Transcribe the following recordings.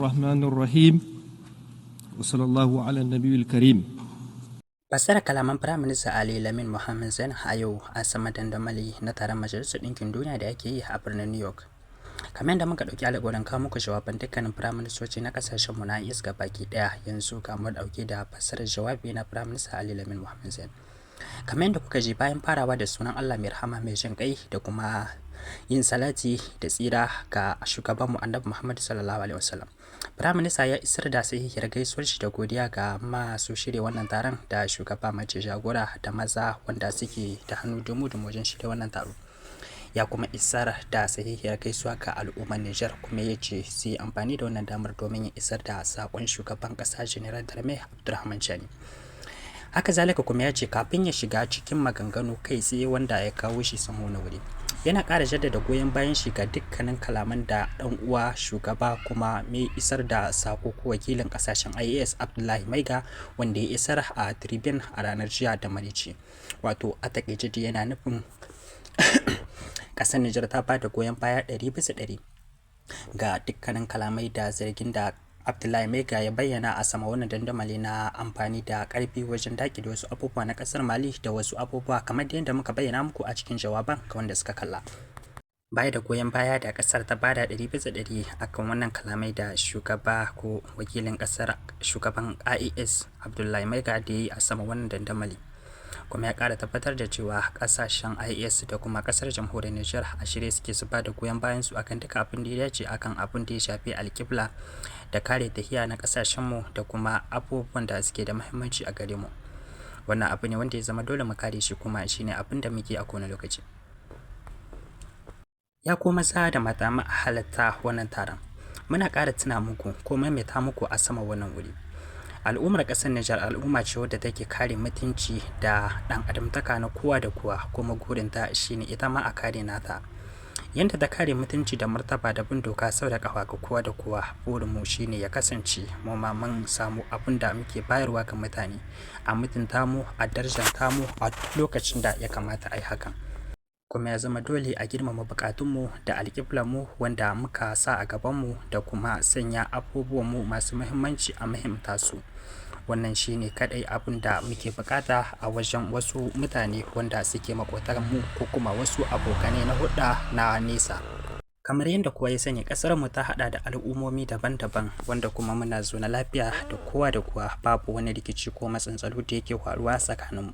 الرحمن الرحيم وصلى الله على النبي الكريم. Fassara kalaman Firaminista Ali Lamin Mohammed Zain a yau a sama dandamali na taron Majalisar Ɗinkin Duniya da ake yi a birnin New York. Kamar yadda muka ɗauki alƙawarin kawo muku jawaban dukkanin firaministoci na ƙasashen mu na IS baki ɗaya, yanzu ga mu ɗauke da fassarar jawabi na Firaminista Ali Lamin Mohammed Zain. Kamar yadda kuka ji, bayan farawa da sunan Allah mai rahama mai jin ƙai da kuma yin salati da tsira ga shugabanmu Annabi Muhammad sallallahu alaihi wasallam, Firaminista ya isar da sahihiyar gaisuwar shi da godiya ga masu shirya wannan taron da shugaba mace jagora da maza wanda suke da hannu dumu-dumu wajen shirya wannan taro. Ya kuma isar da sahihiyar gaisuwa ga al'ummar Nijar, kuma ya ce su yi amfani da wannan damar domin ya isar da saƙon shugaban ƙasa General Dramé Abdourahmane Chani. Haka zalika kuma ya ce kafin ya shiga cikin maganganu kai tsaye wanda ya kawo shi samu na wuri, yana ƙara jaddada goyon bayan shi ga dukkanin kalaman da ɗan uwa shugaba kuma mai isar da sako ko wakilin ƙasashen IAS Abdullahi Maiga wanda ya isar a Tribune a ranar jiya da marici. Wato a takaice yana nufin ƙasar Nijar ta ba da goyon baya 100% ga dukkanin kalamai da zargin da Abdullahi Maiga ya bayyana a sama wannan dandamali na amfani da ƙarfi wajen daƙile wasu abubuwa na ƙasar Mali da wasu abubuwa kamar yadda muka bayyana muku a cikin jawaban ga wanda suka kalla. Baya da goyon baya da ƙasar ta bada 100% akan wannan kalamai da shugaba ko wakilin ƙasar shugaban IAS Abdullahi Maiga da ya yi a sama wannan dandamali. Kuma ya ƙara tabbatar da cewa ƙasashen IAS da kuma ƙasar jamhuriyar Nijar a shirye suke su ba da goyon bayan su akan duka abin da ya dace akan abin da ya shafi alƙibla da kare tahiya na ƙasashenmu da kuma abubuwan da suke da muhimmanci a gare mu. Wannan abu ne wanda ya zama dole mu kare shi, kuma shine abin da muke a kowane lokaci. Ya kuma sa da mata halatta wannan taron, muna ƙara tuna muku ko maimaita muku a sama wannan wuri. Al'ummar ƙasar Nijar al'umma ce wadda take kare mutunci da ɗan adamtaka na kowa da kowa, kuma gurinta shine ita ma a kare nata. Yanda ta kare mutunci da martaba da bin doka sau da ƙafa ga kowa da kowa, burinmu shine ya kasance mu ma mun samu abin da muke bayarwa ga mutane, a mutunta mu, a darjanta mu a lokacin da ya kamata a yi hakan. Kuma ya zama dole a girmama bukatunmu da alƙiblanmu wanda muka sa a gabanmu da kuma sanya abubuwanmu masu muhimmanci a muhimta su. Wannan shine kadai abin da muke bukata a wajen wasu mutane wanda suke makotar mu ko kuma wasu abokanai na hudda na nesa. Kamar yadda kowa ya sani, kasar mu ta hada da al'ummomi daban-daban wanda kuma muna zaune lafiya da kowa da kowa, babu wani rikici ko matsantsalo da yake faruwa tsakanin mu.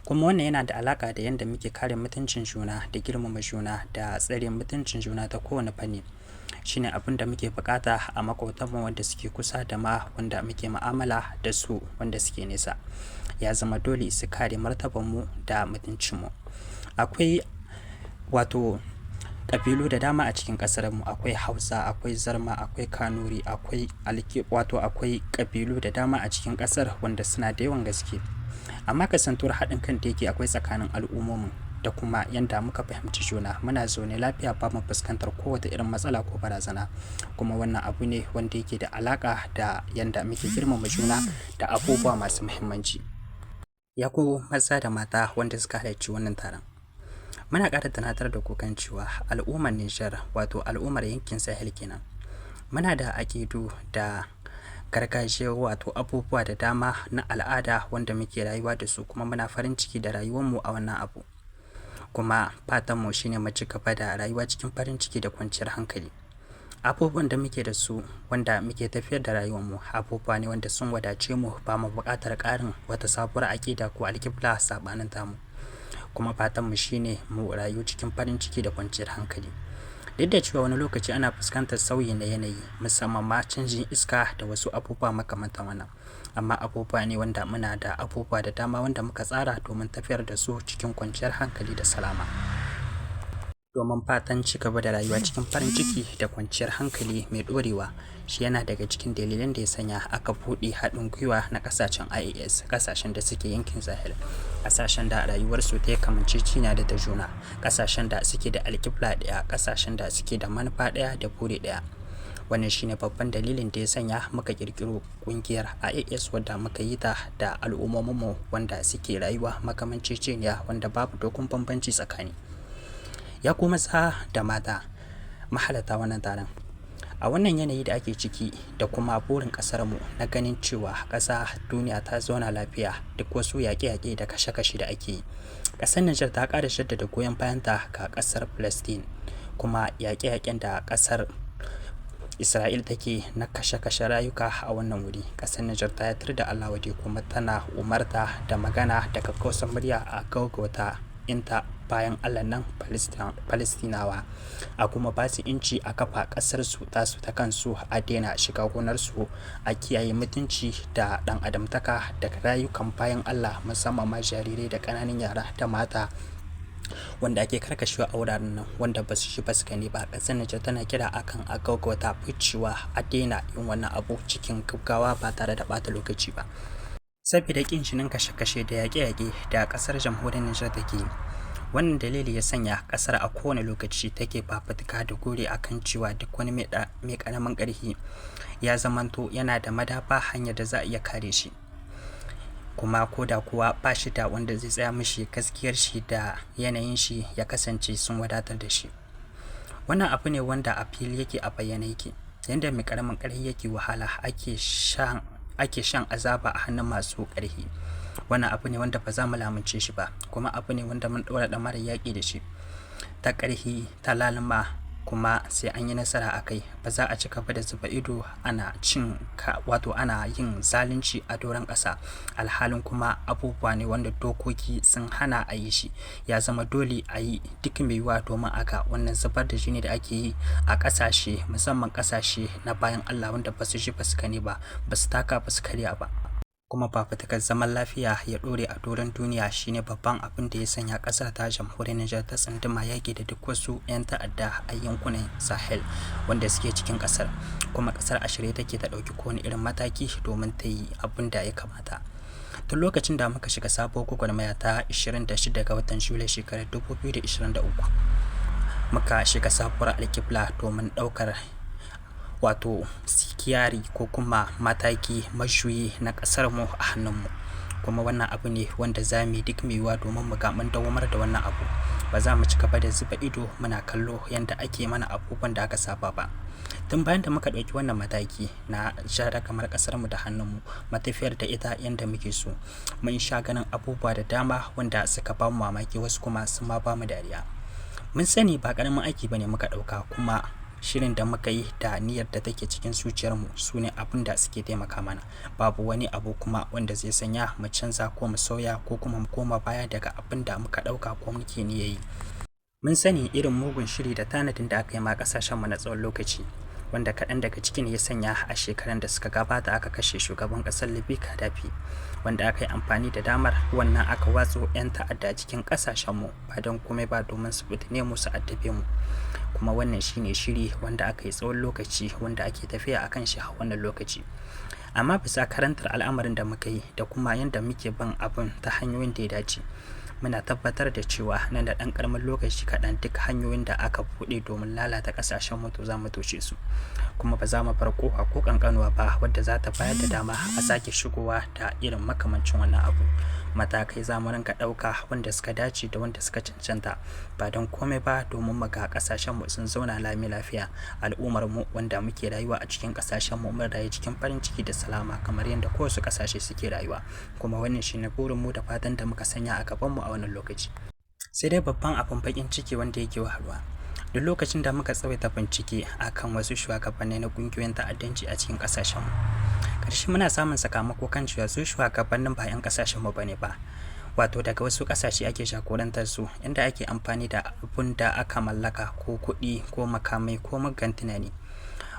Kuma wannan yana da alaka da yadda muke kare mutuncin juna da girmama juna da tsare mutuncin juna ta kowane fanni. Shine abin da muke bukata a makwabtanmu wanda suke kusa da ma wanda muke mu'amala da su wanda suke nesa. Ya zama dole su kare martabanmu da mutuncinmu. Akwai wato ƙabilu da dama a cikin ƙasarmu. Akwai Hausa, akwai Zarma, akwai Kanuri, akwai akwai ƙabilu da dama a cikin ƙasar wanda suna da yawan gaske. Amma kasantuwar haɗin kan da yake akwai tsakanin al'ummomin da kuma yanda muka fahimci juna, muna zaune lafiya ba mu fuskantar kowace irin matsala ko barazana. Kuma wannan abu ne wanda yake da alaka da yanda muke girmama juna da abubuwa masu muhimmanci. Ya ku maza da mata wanda suka halarci wannan taron, muna ƙara tunatar da ku kan cewa al'ummar Nijar, wato al'ummar yankin Sahel kenan, muna da aƙidu da gargajiya, wato abubuwa da dama na al'ada wanda muke rayuwa da su, kuma muna farin ciki da rayuwarmu a wannan abu. Kuma fatanmu shine mu ci gaba da rayuwa cikin farin ciki da kwanciyar hankali. Abubuwan da muke da su wanda muke tafiyar da rayuwarmu abubuwa ne wanda sun wadace mu, ba mu buƙatar ƙarin wata sabuwar aƙida ko alƙibla saɓanin tamu. Kuma fatanmu shine mu rayu cikin farin ciki da kwanciyar hankali. Duk da cewa wani lokaci ana fuskantar sauyi na yanayi, musamman ma canjin iska da wasu abubuwa makamantan wannan, amma abubuwa ne wanda muna da abubuwa da dama wanda muka tsara domin tafiyar da su cikin kwanciyar hankali da salama. Domin fatan ci gaba da rayuwa cikin farin ciki da kwanciyar hankali mai ɗorewa, shi yana daga cikin dalilan da ya sanya aka buɗe haɗin gwiwa na ƙasashen IAS, ƙasashen da suke yankin Sahel, ƙasashen da rayuwarsu ta kamanceceniya da ta juna, ƙasashen da suke da alƙibla ɗaya, ƙasashen da suke da manufa ɗaya da buri ɗaya. Wannan shine babban dalilin da ya sanya muka ƙirƙiro ƙungiyar IAS wadda muka yi ta da al'ummominmu wanda suke rayuwa makamanceceniya wanda babu dogon bambanci tsakani. Ya kuma maza da mata mahalarta wannan taron, A wannan yanayi da ake ciki da kuma burin ƙasarmu na ganin cewa ƙasa duniya ta zauna lafiya duk wasu yaƙe-yaƙe da kashe-kashe da ake yi, ƙasar Nijar ta ƙara jaddada goyon bayanta ga ƙasar Palestine, kuma yaƙe-yaƙen da ƙasar Isra'il take na kashe-kashe rayuka a wannan wuri, ƙasar Nijar ta yatar da Allah wade kuma tana umarta da magana da kakkausar murya a gaugauta inta bayan Allah nan Palestinawa a kuma ba su inci a kafa ƙasar su tasu ta kansu, a daina shiga gonarsu, a kiyaye mutunci da ɗan adamtaka daga rayukan bayan Allah, musamman ma jarirai da ƙananan yara da mata wanda ake karkashewa a wuraren nan wanda ba su shi ba su gani ba. Ƙasar Nijar tana kira akan a gaugauta ficewa, a daina yin wannan abu cikin gaggawa ba tare da ɓata lokaci ba, saboda ƙin jinin kashe-kashe da yaƙe-yaƙe da ƙasar jamhuriyar Nijar take yi. Wannan dalili ya sanya ƙasar a kowane lokaci take fafutuka da gore akan cewa duk wani mai ƙaramin ƙarfi ya zamanto yana da madafa hanyar da za a iya kare shi, kuma ko da kuwa ba shi da wanda zai tsaya mishi, gaskiyar shi da yanayin shi ya kasance sun wadatar da shi. Wannan abu ne wanda a fili yake, a bayyane yake, yanda mai ƙaramin ƙarfi yake wahala ake shan azaba a hannun masu ƙarfi. Wannan abu ne wanda ba za mu lamunce shi ba, kuma abu ne wanda mun ɗora ɗamarar yaƙi da shi ta ƙarfi ta lalima, kuma sai an yi nasara a kai. Ba za a ci gaba da zuba ido ana ana yin zalunci a doron ƙasa, alhalin kuma abubuwa ne wanda dokoki sun hana a yi shi. Ya zama dole a yi duk mai yiwuwa domin aga wannan zubar da jini da ake yi a ƙasashe, musamman ƙasashe na bayan Allah wanda ba su ji ba su gani ba, ba su taka ba su karya ba. Kuma fafutukar zaman lafiya ya ɗore a doron duniya shine babban abin da ya sanya ƙasar ta jamhuriyar Nijar ta tsunduma yaƙi da duk wasu 'yan ta'adda a yankunan Sahel wanda suke cikin ƙasar, kuma ƙasar a shirye take ta ɗauki kowane irin mataki domin ta yi abin da ya kamata. Tun lokacin da muka shiga sabuwar gwagwarmaya ta 26 ga watan Julai shekarar 2023, muka shiga sabuwar alƙibla domin ɗaukar sikiyari ko kuma mataki majuyi na ƙasar mu a hannunmu, kuma wannan abu ne wanda za mu yi duk mai yiwuwa domin mu ga mun dawamar da wannan abu. Ba za mu ci gaba da zuba ido muna kallo yanda ake mana abubuwan da aka saba ba. Tun bayan da muka ɗauki wannan mataki na share kamar ƙasar mu da hannunmu, matafiyar da ita yanda muke so, mun sha ganin abubuwa da dama wanda suka ba mu mamaki, wasu kuma sun ma ba mu dariya. Mun sani ba ƙaramin aiki bane muka ɗauka, kuma shirin da muka yi da niyyar da take cikin zuciyarmu su ne abin da suke taimaka mana. Babu wani abu kuma wanda zai sanya mu canza ko mu sauya ko kuma mu koma baya daga abin da muka ɗauka ko muke niyya yi. Mun sani irin mugun shiri da tanadin da aka yi ma ƙasashenmu na tsawon lokaci, wanda kaɗan daga cikin ya sanya a shekaran da suka gabata aka kashe shugaban ƙasar Libya Gaddafi, wanda aka yi amfani da damar wannan aka watso 'yan ta'adda cikin ƙasashenmu ba don komai ba domin su fitine mu, su addabe mu. Kuma wannan shine shiri wanda aka yi tsawon lokaci wanda ake tafiya a kan shi a wannan lokaci. Amma bisa karantar al'amarin da muka yi da kuma yadda muke bin abin ta hanyoyin da ya dace, muna tabbatar da cewa nan da ɗan ƙaramin lokaci kaɗan duk hanyoyin da aka buɗe domin lalata ƙasashen mu to za mu toshe su, kuma ba za mu bar ƙofa ko ƙanƙanuwa ba wadda za ta bayar da dama a sake shigowa da irin makamancin wannan abu. Matakai za mu rinka ɗauka wanda suka dace da wanda suka cancanta, ba don komai ba domin mu ga ƙasashen mu sun zauna lami lafiya, al'ummar mu wanda muke rayuwa a cikin ƙasashen mu mun rayu cikin farin ciki da salama kamar yadda kowace ƙasashe suke rayuwa. Kuma wannan shine burin mu da fatan da muka sanya a gaban mu a wannan lokaci. Sai dai babban abin bakin ciki wanda yake wahalwa, duk lokacin da muka tsawaita bincike akan wasu shugabanni na ƙungiyoyin ta'addanci a cikin ƙasashen mu, ƙarshe muna samun sakamako kan cewa su shugabannin ba 'yan ƙasashen mu bane ba, daga wasu ƙasashe ake jagorantar su, inda ake amfani da abun da aka mallaka ko kuɗi ko makamai ko muggan tunani,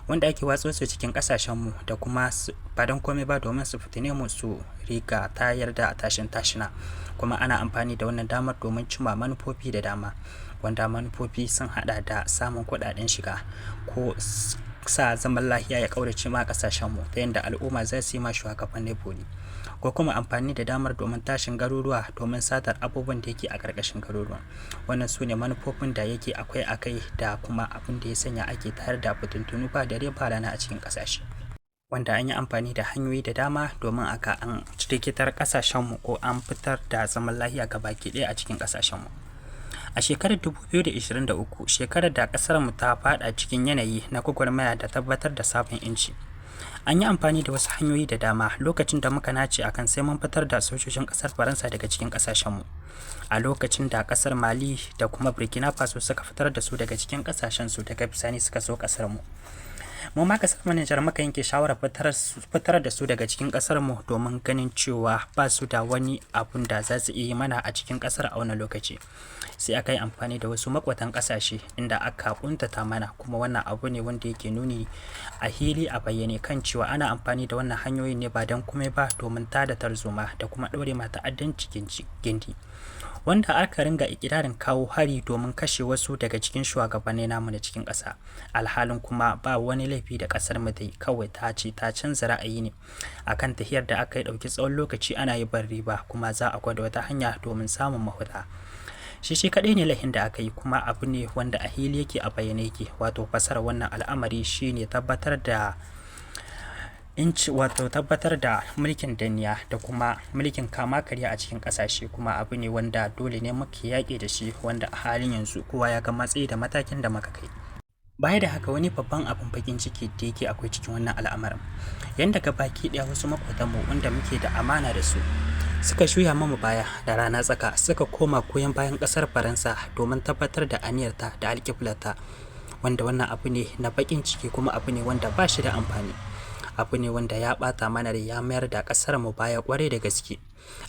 wanda ake watso su cikin ƙasashen mu da kuma ba don komai ba domin su fitine mu, su riga tayar da tashin tashina. Kuma ana amfani da wannan damar domin cimma manufofi da dama, wanda manufofi sun hada da samun kuɗaɗen shiga ko sa zaman lafiya ya kaurace ma ƙasashen mu ta yadda al'umma za su yi ma shugabanni bori, ko kuma amfani da damar domin tashin garuruwa domin satar abubuwan da yake a ƙarƙashin garuruwa. Wannan su ne manufofin da yake akwai a kai da kuma abin da ya sanya ake tayar da fitintunu ba dare ba rana a cikin ƙasashe, wanda an yi amfani da hanyoyi da dama domin aka an rikitar ƙasashen mu ko an fitar da zaman lafiya gabaki ɗaya a cikin ƙasashen mu. A shekarar 2023, shekarar da ƙasarmu ta faɗa cikin yanayi na gwagwarmaya da tabbatar da sabon 'yanci. An yi amfani da wasu hanyoyi da dama lokacin da muka nace akan sai mun fitar da sojojin ƙasar Faransa daga cikin ƙasashenmu. A lokacin da ƙasar Mali da kuma Burkina Faso suka fitar da su daga cikin ƙasashensu daga bisani suka so ƙasarmu. Mu ma ƙasar Nijar muka yanke shawarar fitar da su daga cikin ƙasarmu domin ganin cewa ba su da wani abun da za su iya yi mana a cikin ƙasar a wani lokaci. Sai aka yi amfani da wasu makwatan ƙasashe inda aka kuntata mana, kuma wannan abu ne wanda yake nuni a hili a bayyane kan cewa ana amfani da wannan hanyoyin ne ba don komai ba domin tada tarzoma da kuma ɗaure ma ta'addanci gindi. Wanda aka ringa ikirarin kawo hari domin kashe wasu daga cikin shugabanni namu na cikin ƙasa, alhalin kuma ba wani laifi da ƙasar mu dai kawai ta ce ta canza ra'ayi ne akan tahiyar da aka yi ɗauki tsawon lokaci ana yi ban riba, kuma za a gwada wata hanya domin samun mahuta. Shi kaɗai ne laifin da aka yi, kuma abu ne wanda a hili yake a bayyane yake. Wato fasara wannan al'amari shine tabbatar da mulkin danniya da kuma mulkin kama karya a cikin ƙasashe, kuma abu ne wanda dole ne muke yaƙi da shi, wanda a halin yanzu kowa ya ga matsayi da matakin da muka kai. Baya da haka, wani babban abin bakin ciki da yake akwai cikin wannan al'amarin, yanda ga baki ɗaya wasu makwatanmu wanda muke da amana da su suka shuya mamu baya da rana tsaka, suka koma goyon bayan ƙasar Faransa domin tabbatar da aniyarta da alƙiblarta, wanda wannan abu ne na bakin ciki, kuma abu ne wanda ba shi da amfani. Abu ne wanda ya ɓata mana da ya mayar da ƙasar mu baya ƙwarai da gaske.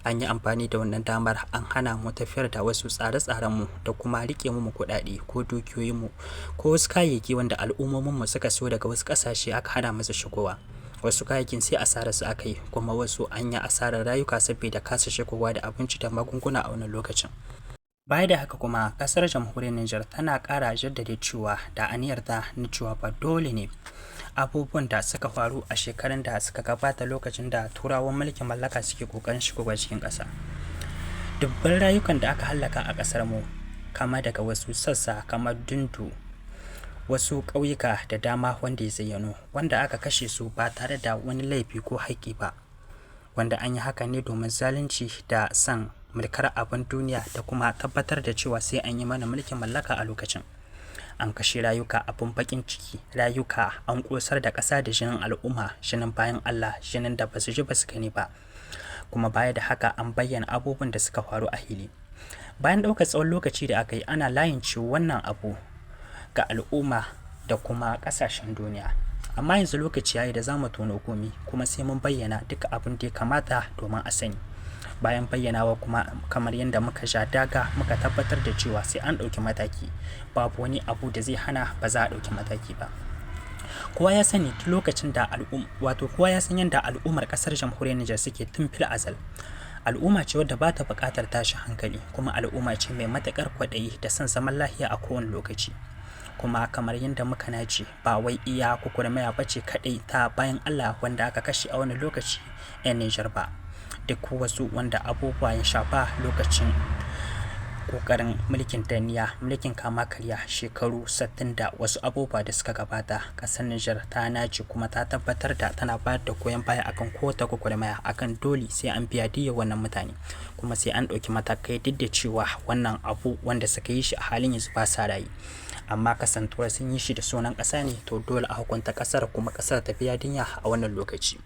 An yi amfani da wannan damar an hana mu tafiyar da wasu tsare-tsarenmu da kuma riƙe mu kuɗaɗe ko dukiyoyinmu ko wasu kayayyaki wanda al'ummominmu suka so daga wasu ƙasashe aka hana musu shigowa. Wasu kayayyakin sai asarar su aka yi, kuma wasu an yi asarar rayuka saboda kasa shigowa da abinci da magunguna a wannan lokacin. Baya da haka kuma, ƙasar jamhuriyar Nijar tana ƙara jaddada cewa da aniyarta na cewa ba dole ne abubuwan da suka faru a shekarun da suka gabata lokacin da turawan mulkin mallaka suke kokarin shigowa cikin ƙasa. Dubban rayukan da aka hallaka a ƙasar mu, kama daga wasu sassa kamar Dundu, wasu ƙauyuka da dama wanda ya zayyano, wanda aka kashe su ba tare da wani laifi ko haƙƙi ba, wanda an yi haka ne domin zalunci da san mulkar abin duniya da kuma tabbatar da cewa sai an yi mana mulkin mallaka a lokacin. An kashe rayuka abin bakin ciki, rayuka an kosar da ƙasa da jinin al'umma, jinin bayan Allah, jinin da basu ji basu gani ba. Kuma baya da haka an bayyana abubuwan da suka faru a hili. Bayan ɗaukar tsawon lokaci da aka yi, ana layin ciwo wannan abu ga al'umma da kuma ƙasashen duniya. Amma yanzu lokaci yayi da zamu tono komi, kuma sai mun bayyana duka abin da ya kamata domin a sani. Bayan bayyanawa kuma, kamar yadda muka sha daga muka tabbatar da cewa sai an ɗauki mataki, babu wani abu da zai hana ba za a ɗauki mataki ba. Kowa ya sani tun lokacin da kowa ya san yadda al'ummar ƙasar jamhuriyar Nijar suke tun fil azal. Al'umma ce wadda ba ta buƙatar tashin hankali, kuma al'umma ce mai matuƙar kwaɗayi da son zaman lafiya a kowane lokaci. Kuma kamar yadda muka nace, ba wai iya gwagwarmaya ba ce kaɗai ta bayan Allah wanda aka kashe a wani lokaci 'yan Nijar ba. Duk wasu wanda abubuwa ya shafa lokacin kokarin mulkin danniya, mulkin kama karya shekaru 60 da wasu abubuwa da suka gabata, ƙasar Nijar ta nace kuma ta tabbatar da tana bayar da goyon baya akan kowace gwagwarmaya, akan dole sai an biya diyyar wannan mutane, kuma sai an ɗauki matakai duk da cewa wannan abu wanda suka yi shi a halin yanzu ba sa rayu. Amma kasantuwar sun yi shi da sunan ƙasa ne, to dole a hukunta ƙasar, kuma ƙasar ta biya diyya a wannan lokaci.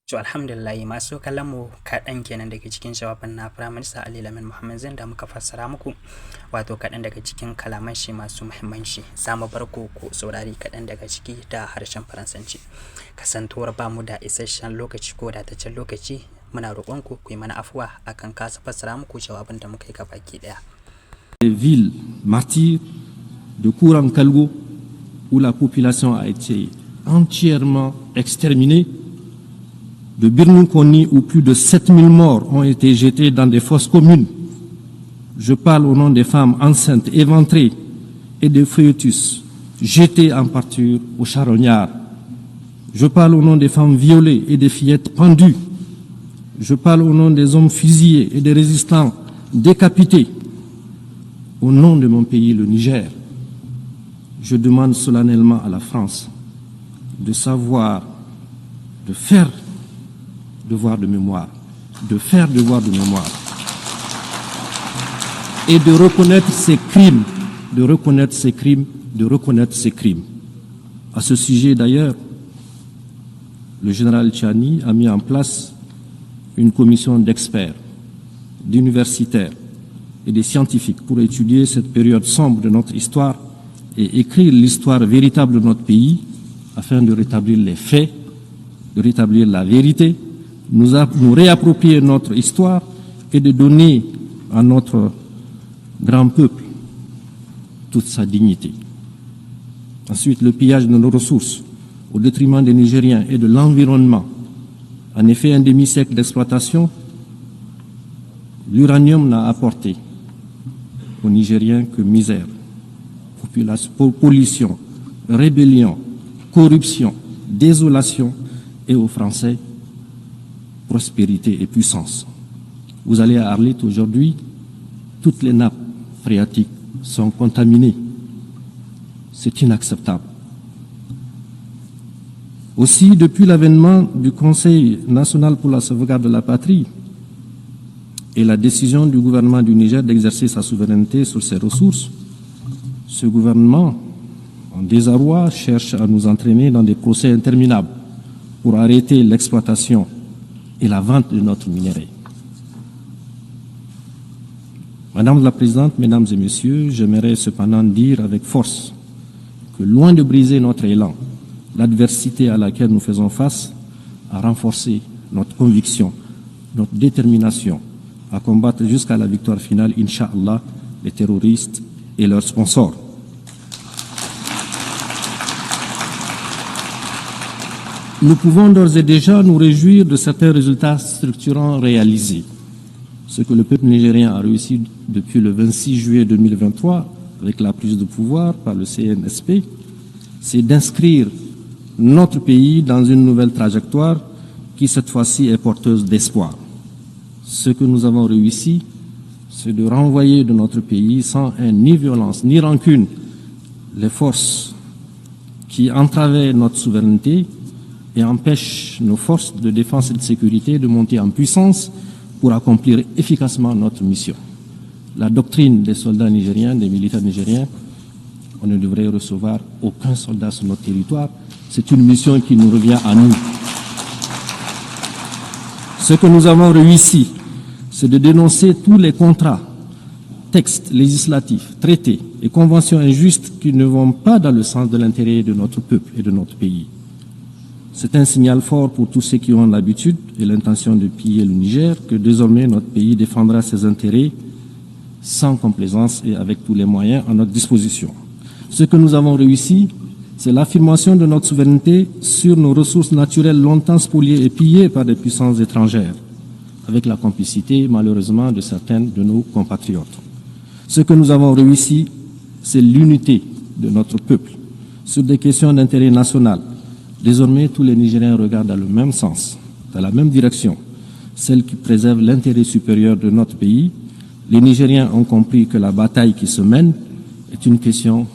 To alhamdulillah, masu kallon mu kaɗan kenan daga cikin jawabin na Firaminista Ali Lamin Muhammad Zain da muka fassara muku, wato kaɗan daga cikin kalaman shi masu muhimmanci. Za mu bar ku saurari kaɗan daga ciki da harshen Faransanci. Kasantuwar ba mu da isasshen lokaci ko wadataccen lokaci, muna roƙon ku yi mana afuwa akan kasa fassara muku jawabin da muka yi gabaki ɗaya. Les villes martyrs de Kourankalgo, où la population a été entièrement exterminée, de Birninkoni, où plus de 7000 morts ont été jetés dans des fosses communes. Je parle au nom des femmes enceintes éventrées et des fœtus jetés en pâture aux charognards. Je parle au nom des femmes violées et des fillettes pendues. Je parle au nom des hommes fusillés et des résistants décapités. Au nom de mon pays, le Niger, je demande solennellement à la France de savoir, de faire devoir de mémoire, de faire devoir de mémoire et de reconnaître ses crimes, de reconnaître ses crimes, de reconnaître ses crimes. À ce sujet d'ailleurs, le général Tchiani a mis en place une commission d'experts, d'universitaires et de scientifiques pour étudier cette période sombre de notre histoire et écrire l'histoire véritable de notre pays afin de rétablir les faits, de rétablir la vérité, nous réapproprier notre histoire et de donner à notre grand peuple toute sa dignité. Ensuite, le pillage de nos ressources au détriment des Nigériens et de l'environnement. En effet, un demi-siècle d'exploitation, l'uranium n'a apporté aux Nigériens que misère, pollution, rébellion, corruption, désolation et aux Français, prospérité et puissance. Vous allez à Arlit aujourd'hui, toutes les nappes phréatiques sont contaminées. C'est inacceptable. Aussi, depuis l'avènement du Conseil national pour la sauvegarde de la patrie et la décision du gouvernement du Niger d'exercer sa souveraineté sur ses ressources, ce gouvernement, en désarroi, cherche à nous entraîner dans des procès interminables pour arrêter l'exploitation et la vente de notre minerai. Madame la Présidente, Mesdames et Messieurs, j'aimerais cependant dire avec force que loin de briser notre élan, l'adversité à laquelle nous faisons face a renforcé notre conviction, notre détermination à combattre jusqu'à la victoire finale, Inch'Allah, les terroristes et leurs sponsors. Nous pouvons d'ores et déjà nous réjouir de certains résultats structurants réalisés. Ce que le peuple nigérien a réussi depuis le 26 juillet 2023, avec la prise de pouvoir par le CNSP, c'est d'inscrire notre pays dans une nouvelle trajectoire qui, cette fois-ci, est porteuse d'espoir. Ce que nous avons réussi, c'est de renvoyer de notre pays, sans haine, ni violence, ni rancune, les forces qui entravaient notre souveraineté et empêchent nos forces de défense et de sécurité de monter en puissance pour accomplir efficacement notre mission. La doctrine des soldats nigériens, des militaires nigériens, on ne devrait recevoir aucun soldat sur notre territoire. C'est une mission qui nous revient à nous. Ce que nous avons réussi, c'est de dénoncer tous les contrats, textes législatifs, traités et conventions injustes qui ne vont pas dans le sens de l'intérêt de notre peuple et de notre pays. C'est un signal fort pour tous ceux qui ont l'habitude et l'intention de piller le Niger que désormais notre pays défendra ses intérêts sans complaisance et avec tous les moyens à notre disposition. Ce que nous avons réussi, c'est l'affirmation de notre souveraineté sur nos ressources naturelles longtemps spoliées et pillées par des puissances étrangères, avec la complicité, malheureusement, de certains de nos compatriotes. Ce que nous avons réussi, c'est l'unité de notre peuple sur des questions d'intérêt national. Désormais, tous les Nigériens regardent dans le même sens, dans la même direction, celle qui préserve l'intérêt supérieur de notre pays. Les Nigériens ont compris que la bataille qui se mène est une question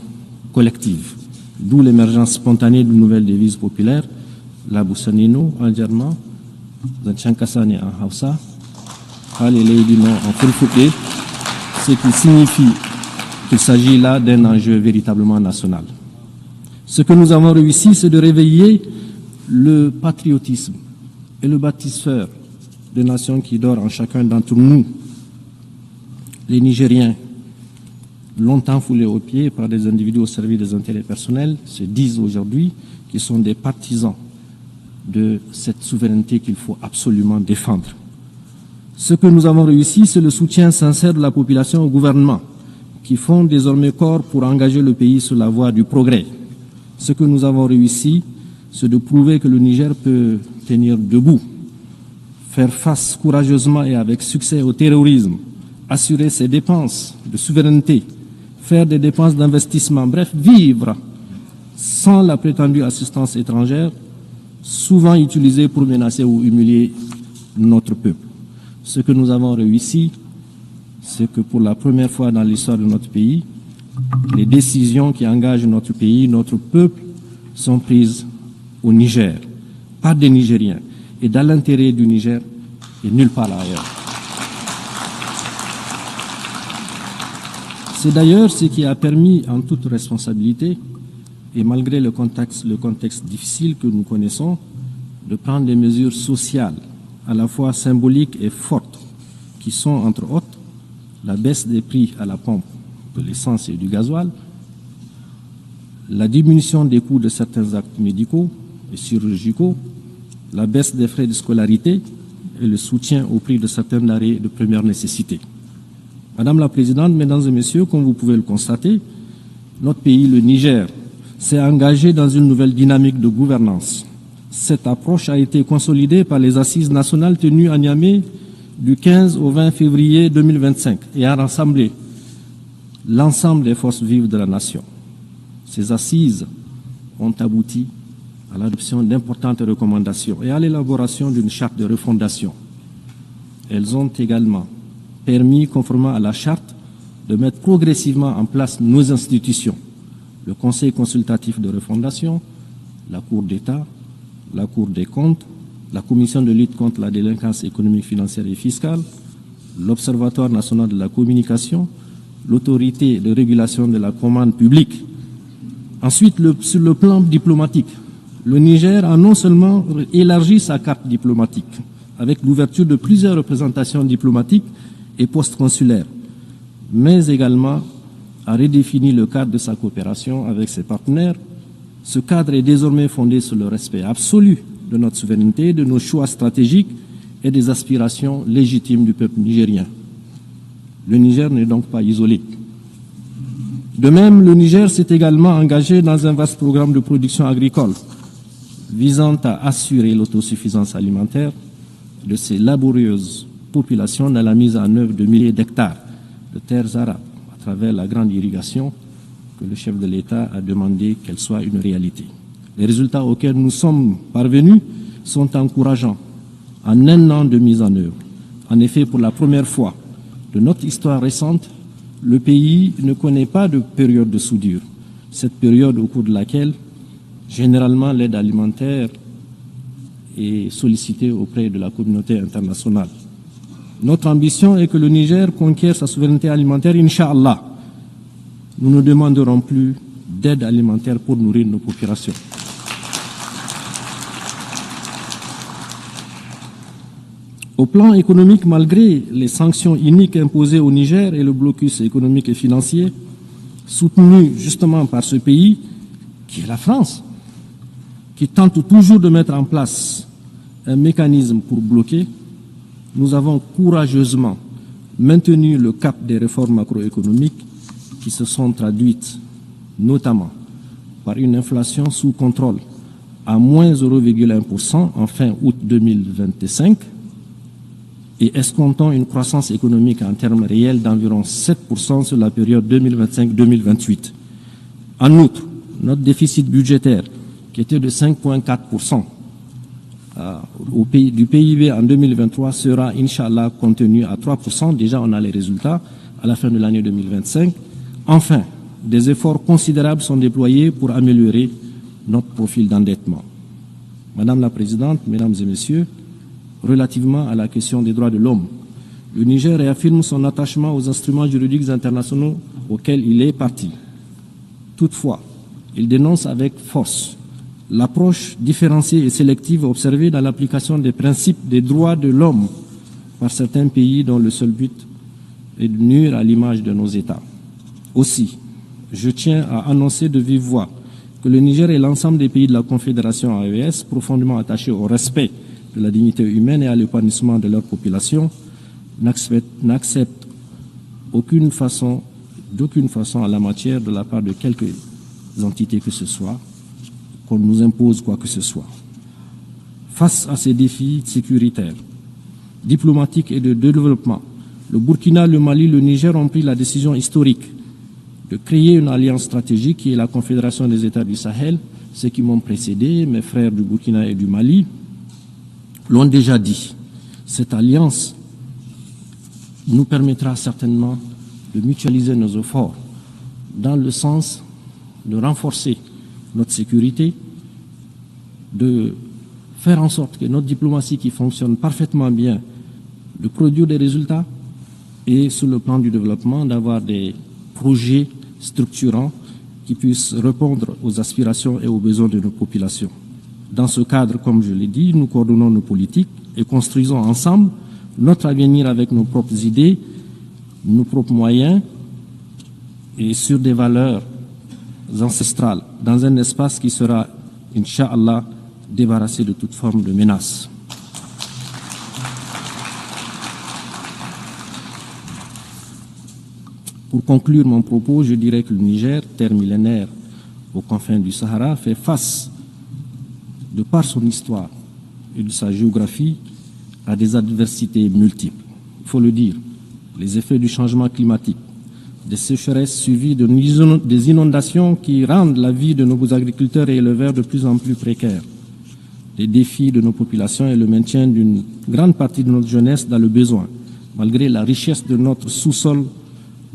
collective, d'où l'émergence spontanée d'une nouvelle devise populaire, la Boussanino en germain, Zanchankasane en Hausa, Haleleidino en Fulfouké, ce qui signifie qu'il s'agit là d'un enjeu véritablement national. Ce que nous avons réussi, c'est de réveiller le patriotisme et le bâtisseur de nations qui dort en chacun d'entre nous. Les Nigériens, longtemps foulés aux pieds par des individus au service des intérêts personnels, se disent aujourd'hui qu'ils sont des partisans de cette souveraineté qu'il faut absolument défendre. Ce que nous avons réussi, c'est le soutien sincère de la population au gouvernement, qui font désormais corps pour engager le pays sur la voie du progrès. Ce que nous avons réussi, c'est de prouver que le Niger peut tenir debout, faire face courageusement et avec succès au terrorisme, assurer ses dépenses de souveraineté, faire des dépenses d'investissement, bref, vivre sans la prétendue assistance étrangère, souvent utilisée pour menacer ou humilier notre peuple. Ce que nous avons réussi, c'est que pour la première fois dans l'histoire de notre pays, les décisions qui engagent notre pays, notre peuple, sont prises au Niger, par des Nigériens, et dans l'intérêt du Niger et nulle part ailleurs. C'est d'ailleurs ce qui a permis, en toute responsabilité, et malgré le contexte difficile que nous connaissons, de prendre des mesures sociales à la fois symboliques et fortes, qui sont, entre autres, la baisse des prix à la pompe de l'essence et du gasoil, la diminution des coûts de certains actes médicaux et chirurgicaux, la baisse des frais de scolarité et le soutien au prix de certains denrées de première nécessité. Madame la Présidente, Mesdames et Messieurs, comme vous pouvez le constater, notre pays, le Niger, s'est engagé dans une nouvelle dynamique de gouvernance. Cette approche a été consolidée par les assises nationales tenues à Niamey du 15 au 20 février 2025 et a rassemblé l'ensemble des forces vives de la nation. Ces assises ont abouti à l'adoption d'importantes recommandations et à l'élaboration d'une charte de refondation. Elles ont également permis, conformément à la charte, de mettre progressivement en place nos institutions, le Conseil consultatif de refondation, la Cour d'État, la Cour des comptes, la Commission de lutte contre la délinquance économique, financière et fiscale, l'Observatoire national de la communication, l'Autorité de régulation de la commande publique. Ensuite, sur le plan diplomatique, le Niger a non seulement élargi sa carte diplomatique avec l'ouverture de plusieurs représentations diplomatiques et postes consulaires, mais également a redéfini le cadre de sa coopération avec ses partenaires. Ce cadre est désormais fondé sur le respect absolu de notre souveraineté, de nos choix stratégiques et des aspirations légitimes du peuple nigérien. Le Niger n'est donc pas isolé. De même, le Niger s'est également engagé dans un vaste programme de production agricole visant à assurer l'autosuffisance alimentaire de ces laborieuses populations dans la mise en œuvre de milliers d'hectares de terres arables à travers la grande irrigation que le chef de l'État a demandé qu'elle soit une réalité. Les résultats auxquels nous sommes parvenus sont encourageants en un an de mise en œuvre. En effet, pour la première fois de notre histoire récente, le pays ne connaît pas de période de soudure. Cette période au cours de laquelle, généralement, l'aide alimentaire est sollicitée auprès de la communauté internationale. Notre ambition est que le Niger conquiert sa souveraineté alimentaire, Inch'Allah. Nous ne demanderons plus d'aide alimentaire pour nourrir nos populations. Au plan économique, malgré les sanctions iniques imposées au Niger et le blocus économique et financier, soutenu justement par ce pays, qui est la France, qui tente toujours de mettre en place un mécanisme pour bloquer, nous avons courageusement maintenu le cap des réformes macroéconomiques qui se sont traduites notamment par une inflation sous contrôle à moins 0,1% en fin août 2025 et escomptant une croissance économique en termes réels d'environ 7% sur la période 2025-2028. En outre, notre déficit budgétaire, qui était de 5,4% du PIB en 2023, sera, Inch'Allah, contenu à 3%. Déjà, on a les résultats à la fin de l'année 2025. Enfin, des efforts considérables sont déployés pour améliorer notre profil d'endettement. Madame la Présidente, Mesdames et Messieurs, relativement à la question des droits de l'homme, le Niger réaffirme son attachement aux instruments juridiques internationaux auxquels il est partie. Toutefois, il dénonce avec force l'approche différenciée et sélective observée dans l'application des principes des droits de l'homme par certains pays dont le seul but est de nuire à l'image de nos États. Aussi, je tiens à annoncer de vive voix que le Niger et l'ensemble des pays de la Confédération AES, profondément attachés au respect de la dignité humaine et à l'épanouissement de leur population, n'acceptent d'aucune façon en la matière de la part de quelques entités que ce soit, qu'on nous impose quoi que ce soit. Face à ces défis sécuritaires, diplomatiques et de développement, le Burkina, le Mali, le Niger ont pris la décision historique de créer une alliance stratégique qui est la Confédération des États du Sahel. Ceux qui m'ont précédé, mes frères du Burkina et du Mali, l'ont déjà dit. Cette alliance nous permettra certainement de mutualiser nos efforts dans le sens de renforcer notre sécurité, de faire en sorte que notre diplomatie qui fonctionne parfaitement bien, de produire des résultats et sur le plan du développement, d'avoir des projet structurant qui puisse répondre aux aspirations et aux besoins de nos populations. Dans ce cadre, comme je l'ai dit, nous coordonnons nos politiques et construisons ensemble notre avenir avec nos propres idées, nos propres moyens et sur des valeurs ancestrales, dans un espace qui sera, Inch'Allah, débarrassé de toute forme de menace. Pour conclure mon propos, je dirais que le Niger, terre millénaire aux confins du Sahara, fait face, de par son histoire et de sa géographie, à des adversités multiples. Il faut le dire, les effets du changement climatique, des sécheresses suivies des inondations qui rendent la vie de nos agriculteurs et éleveurs de plus en plus précaire, les défis de nos populations et le maintien d'une grande partie de notre jeunesse dans le besoin, malgré la richesse de notre sous-sol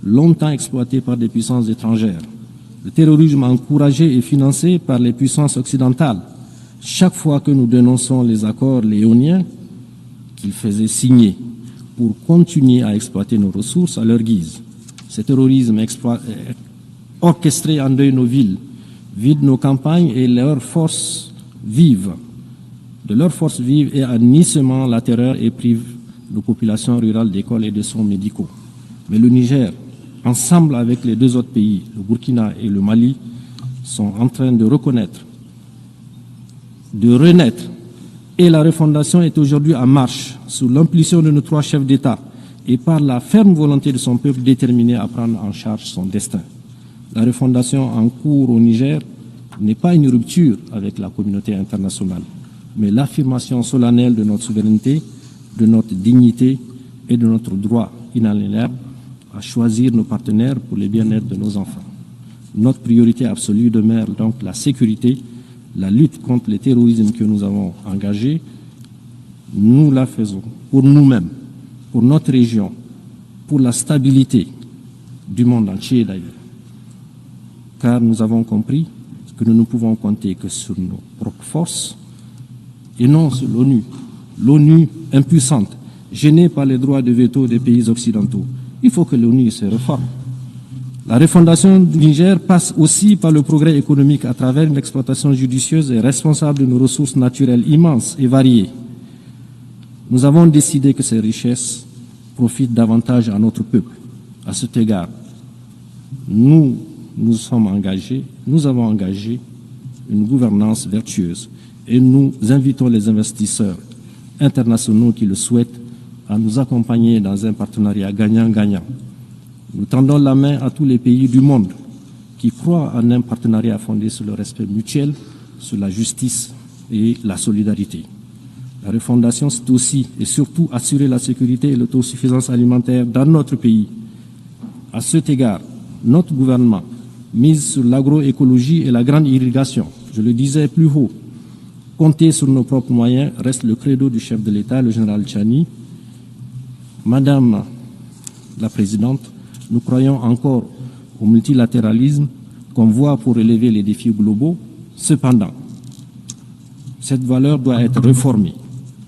longtemps exploité par des puissances étrangères. Le terrorisme encouragé et financé par les puissances occidentales. Chaque fois que nous dénonçons les accords léoniens qu'ils faisaient signer pour continuer à exploiter nos ressources à leur guise. Ce terrorisme orchestré endeuille nos villes, vide nos campagnes et leurs forces vives. De leurs forces vives et annissement la terreur et prive nos populations rurales d'écoles et de soins médicaux. Mais le Niger, ensemble avec les deux autres pays, le Burkina et le Mali, sont en train de reconnaître, de renaître. Et la refondation est aujourd'hui en marche, sous l'impulsion de nos trois chefs d'État et par la ferme volonté de son peuple déterminé à prendre en charge son destin. La refondation en cours au Niger n'est pas une rupture avec la communauté internationale, mais l'affirmation solennelle de notre souveraineté, de notre dignité et de notre droit inaliénable à choisir nos partenaires pour le bien-être de nos enfants. Notre priorité absolue demeure donc la sécurité, la lutte contre le terrorisme que nous avons engagé. Nous la faisons pour nous-mêmes, pour notre région, pour la stabilité du monde entier d'ailleurs. Car nous avons compris que nous ne pouvons compter que sur nos propres forces et non sur l'ONU. L'ONU impuissante, gênée par les droits de veto des pays occidentaux. Il faut que l'ONU se réforme. La refondation du Niger passe aussi par le progrès économique à travers une exploitation judicieuse et responsable de nos ressources naturelles immenses et variées. Nous avons décidé que ces richesses profitent davantage à notre peuple. À cet égard, nous avons engagé une gouvernance vertueuse et nous invitons les investisseurs internationaux qui le souhaitent à nous accompagner dans un partenariat gagnant-gagnant. Nous tendons la main à tous les pays du monde qui croient en un partenariat fondé sur le respect mutuel, sur la justice et la solidarité. La refondation, c'est aussi et surtout assurer la sécurité et l'autosuffisance alimentaire dans notre pays. À cet égard, notre gouvernement mise sur l'agroécologie et la grande irrigation. Je le disais plus haut, compter sur nos propres moyens reste le credo du chef de l'État, le général Tchani. Madame la Présidente, nous croyons encore au multilatéralisme comme voie pour relever les défis globaux. Cependant, cette valeur doit être réformée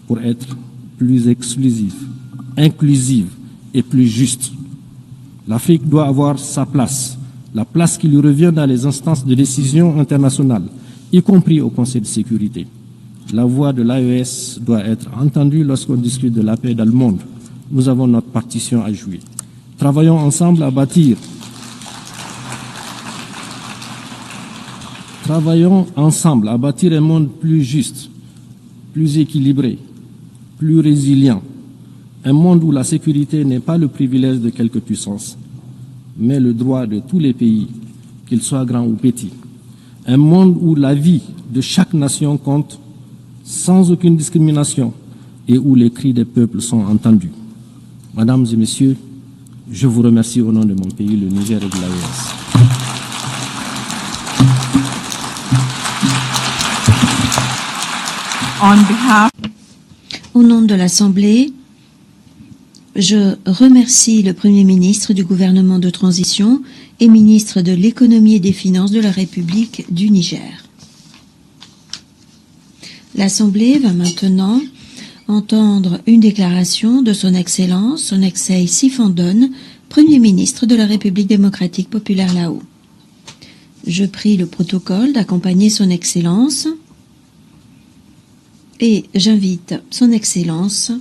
pour être plus exclusive, inclusive et plus juste. L'Afrique doit avoir sa place, la place qui lui revient dans les instances de décision internationales, y compris au Conseil de sécurité. La voix de l'AES doit être entendue lorsqu'on discute de la paix dans le monde. Nous avons notre partition à jouer. Travaillons ensemble à bâtir. Travaillons ensemble à bâtir un monde plus juste, plus équilibré, plus résilient. Un monde où la sécurité n'est pas le privilège de quelques puissances, mais le droit de tous les pays, qu'ils soient grands ou petits. Un monde où la vie de chaque nation compte sans aucune discrimination et où les cris des peuples sont entendus. Mesdames et messieurs, je vous remercie au nom de mon pays, le Niger et de l'AES. Au nom de l'Assemblée, je remercie le Premier ministre du gouvernement de transition et ministre de l'économie et des finances de la République du Niger. L'Assemblée va maintenant entendre une déclaration de son Excellence Sifandone, Premier ministre de la République démocratique populaire Lao. Je prie le protocole d'accompagner son Excellence et j'invite son Excellence